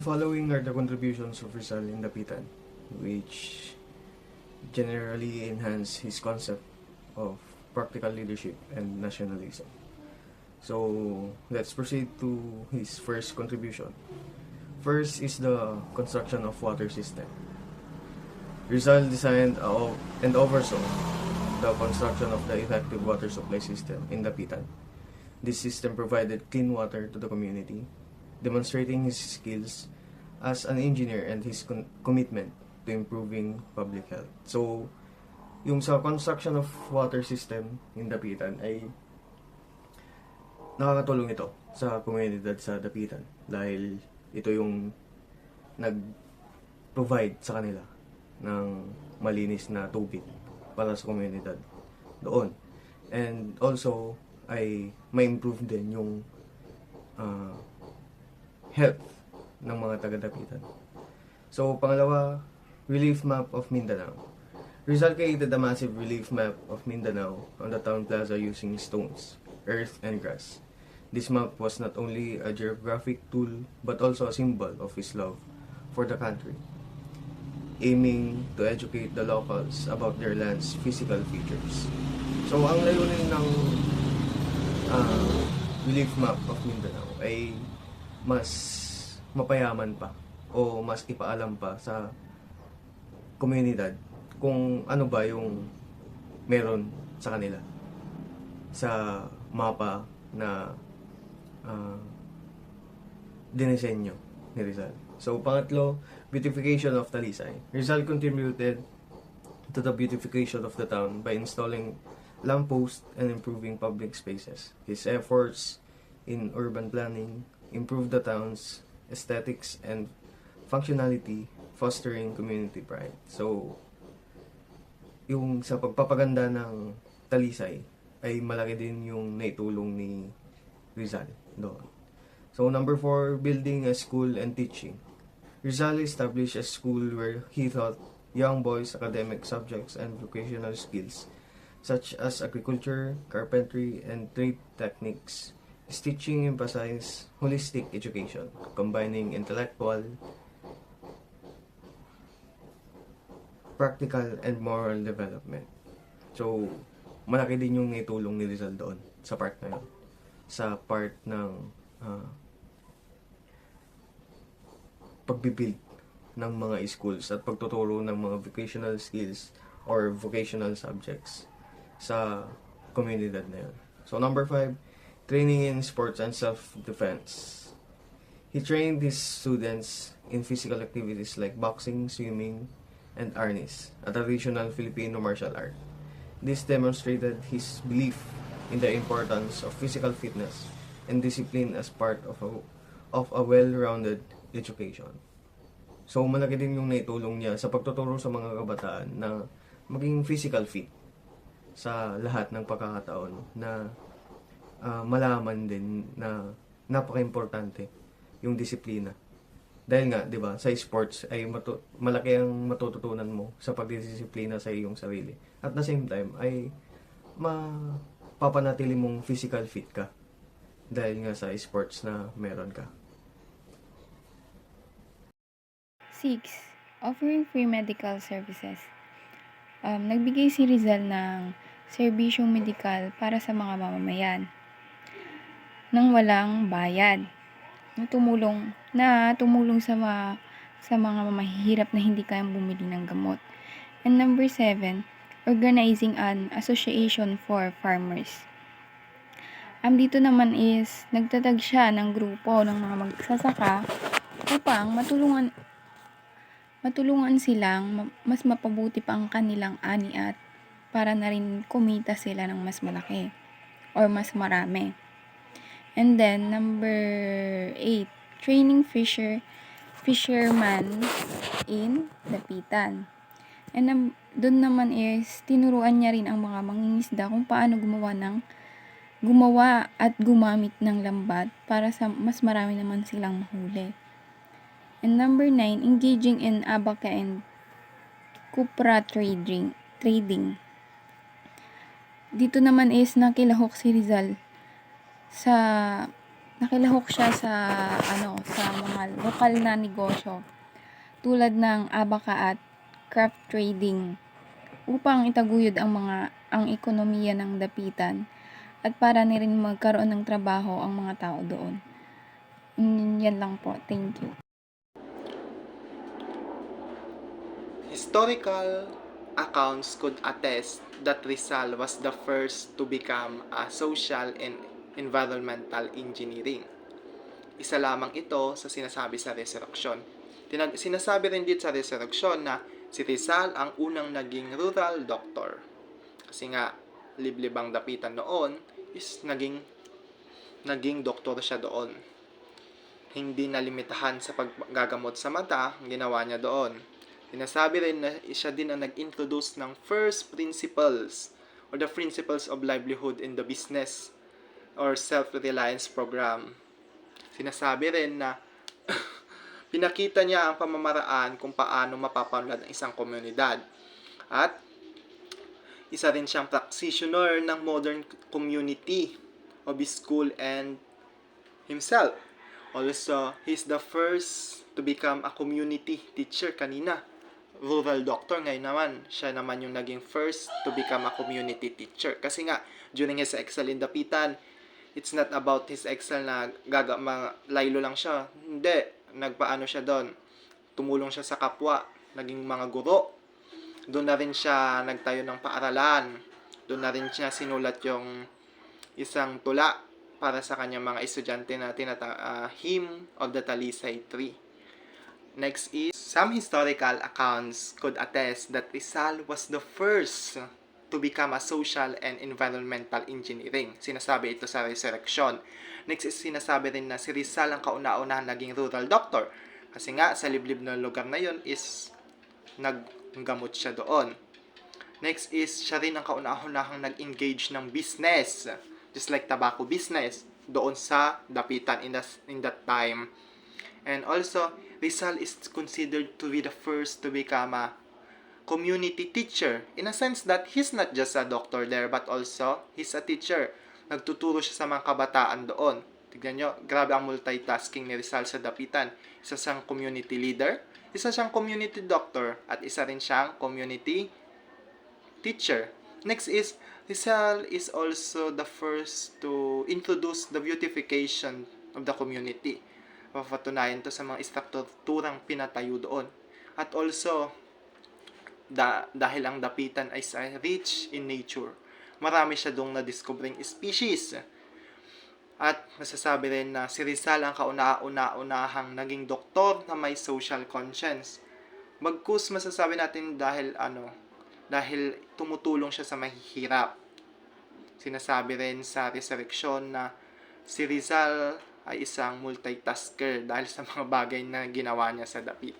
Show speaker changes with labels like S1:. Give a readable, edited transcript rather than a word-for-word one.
S1: Following are the contributions of Rizal in Dapitan, which generally enhance his concept of practical leadership and nationalism. So let's proceed to his first contribution. First is the construction of water system. Rizal designed and oversaw the construction of the effective water supply system in Dapitan. This system provided clean water to the community, demonstrating his skills as an engineer and his commitment to improving public health. So, yung sa construction of water system in Dapitan ay nakakatulong ito sa komunidad sa Dapitan dahil ito yung nag-provide sa kanila ng malinis na tubig para sa komunidad doon. And also, ay ma-improve din yung health ng mga taga-Dapitan. So, pangalawa, relief map of Mindanao. Rizal created a massive relief map of Mindanao on the town plaza using stones, earth, and grass. This map was not only a geographic tool but also a symbol of his love for the country, aiming to educate the locals about their land's physical features. So, ang layunin ng relief map of Mindanao ay mas mapayaman pa o mas ipaalam pa sa komunidad kung ano ba yung meron sa kanila sa mapa na dinisenyo ni Rizal. So, pangatlo, beautification of Talisay. Rizal contributed to the beautification of the town by installing lampposts and improving public spaces. His efforts in urban planning improved the town's aesthetics and functionality, fostering community pride. So, yung sa pagpapaganda ng Talisay ay malaki din yung naitulong ni Rizal doon. So, number 4, building a school and teaching. Rizal established a school where he taught young boys academic subjects and vocational skills such as agriculture, carpentry, and trade techniques. His teaching emphasized holistic education, combining intellectual, practical, and moral development. So, malaki din yung naitulong ni Rizal doon sa part na yun. Sa part ng pagbibuild ng mga schools at pagtuturo ng mga vocational skills or vocational subjects sa komunidad na yun. So, number 5, training in sports and self-defense. He trained his students in physical activities like boxing, swimming, and arnis, a traditional Filipino martial art. This demonstrated his belief in the importance of physical fitness and discipline as part of a well-rounded education. So, malaki din yung naitulong niya sa pagtuturo sa mga kabataan na maging physical fit sa lahat ng pagkakataon na malaman din na napaka-importante yung disiplina. Dahil nga, 'di ba, sa sports ay malaki ang matututunan mo sa pagdidisiplina sa iyong sarili. At the same time ay mapapanatili mong physical fit ka dahil nga sa sports na meron ka.
S2: 6. Offering free medical services. Nagbigay si Rizal ng serbisyong medikal para sa mga mamamayan nang walang bayad. Tumulong sa mga mahihirap na hindi kayang bumili ng gamot. And number 7, organizing an association for farmers. Dito naman is nagtatag siya ng grupo ng mga magsasaka upang matulungan silang mas mapabuti pa ang kanilang ani at para na rin kumita sila ng mas malaki or mas marami. And then, number 8, training fisherman in Dapitan. And doon naman is, tinuruan niya rin ang mga mangingisda kung paano gumawa at gumamit ng lambat para sa mas marami naman silang mahuli. And number 9, engaging in abaca and cupra trading. Dito naman is nakilahok si Rizal sa nakilahok siya sa mga lokal na negosyo tulad ng abaka at craft trading upang itaguyod ang ekonomiya ng Dapitan at para na rin magkaroon ng trabaho ang mga tao doon. Yan lang po. Thank you.
S3: Historical accounts could attest that Rizal was the first to become a social and environmental engineering. Isa lamang ito sa sinasabi sa resurrection. Sinasabi rin dito sa resurrection na si Rizal ang unang naging rural doctor. Kasi nga, liblibang Dapitan noon is naging doktor siya doon. Hindi nalimitahan sa paggagamot sa mata, ang ginawa niya doon. Sinasabi rin na siya din ang nag-introduce ng first principles or the principles of livelihood in the business or self-reliance program. Sinasabi rin na pinakita niya ang pamamaraan kung paano mapapaunlad ang isang komunidad. At isa rin siyang practitioner ng modern community of his school and himself. Also, he's the first to become a community teacher kanina. Rural doctor, ngayon naman, siya naman yung naging first to become a community teacher. Kasi nga, during his excel in Dapitan, it's not about his excel na laylo lang siya. Hindi, nagpaano siya doon. Tumulong siya sa kapwa, naging mga guro. Doon na rin siya nagtayo ng paaralan. Doon na rin siya sinulat yung isang tula para sa kanyang mga estudyante na Hymn of the Talisay Tree. Next is, some historical accounts could attest that Rizal was the first to become a social and environmental engineering. Sinasabi ito sa resurrection. Next is, sinasabi rin na si Rizal ang kauna-unahang naging rural doctor. Kasi nga, sa liblib na lugar na yun is naggamot siya doon. Next is, siya rin ang kauna-unahang nag-engage ng business. Just like tobacco business doon sa Dapitan in that time. And also, Rizal is considered to be the first to become a community teacher. In a sense that he's not just a doctor there, but also he's a teacher. Nagtuturo siya sa mga kabataan doon. Tignan nyo, grabe ang multitasking ni Rizal sa Dapitan. Isa siyang community leader, isa siyang community doctor, at isa rin siyang community teacher. Next is, Rizal is also the first to introduce the beautification of the community. Papatunayan to sa mga istrukturang pinatayo doon. At also, dahil ang Dapitan ay rich in nature, marami siya doong na-discovering species. At masasabi rin na si Rizal ang kauna-unahang naging doktor na may social conscience. Bagkus masasabi natin dahil tumutulong siya sa mahihirap. Sinasabi rin sa resurrection na si Rizal ay isang multitasker dahil sa mga bagay na ginawa niya sa Dapitan.